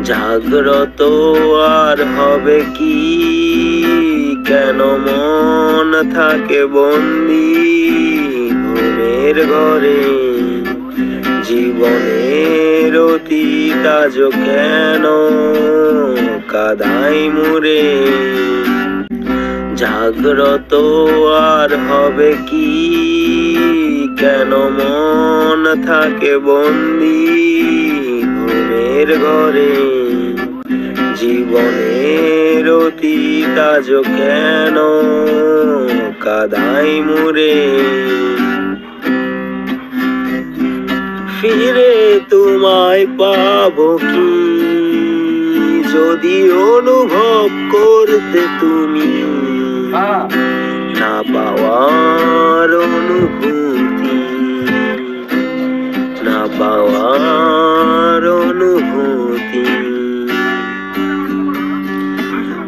জাগ্রত আর হবে কি, কেন মন থাকে বন্দি ঘুমের ঘরে। জীবনের অতীত আজ কেন কাদাই মুরে। জাগ্রত আর হবে কি, কেন মন থাকে বন্দি ঘুমের ঘরে। জীবনের অতীত আজ কেন কাদাই মুরে। ফিরে তোমায় পাবো কি, যদি অনুভব করতে তুমি না পাওয়ার অনুভূতি, না পাওয়ার অনুভূতি।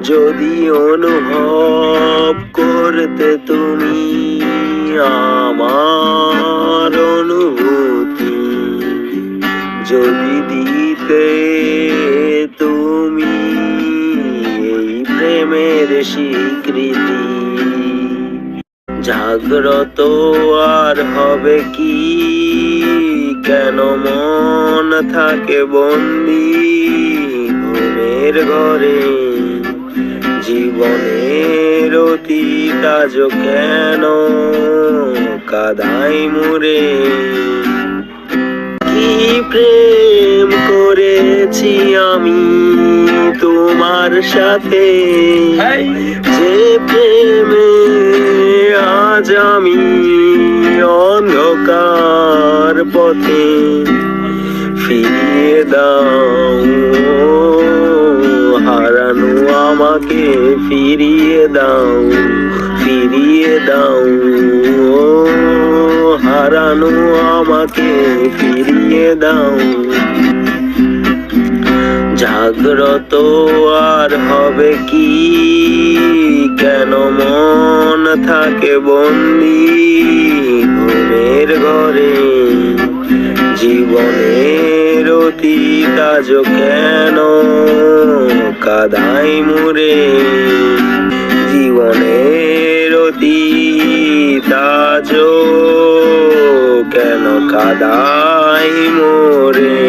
যদি অনুভব করতে তুমি আমার অনুভূতি, যদি দিতে তুমি এই প্রেমের স্বীকৃতি। জাগ্রত আর হবে কি, কেন মন থাকে বন্দি ঘুমের ঘরে। জীবনের অতীত আজ কেন কাদাই মুরে। কি প্রেম করেছি আমি তোমার সাথে, যে প্রেমে আজ আমি অন্ধকার পথে। ফিরিয়ে দাও হারানো আমাকে, ফিরিয়ে দাও, ফিরিয়ে দাও হারানো আমাকে, ফিরিয়ে দাও। জাগ্রত আর হবে কি, কেন মন থাকে বন্দি ঘুমের ঘরে। জীবনের অতীত আজ কেন কাদাই মুরে। জীবনের অতীত আজ কেন কাদাই মোরে।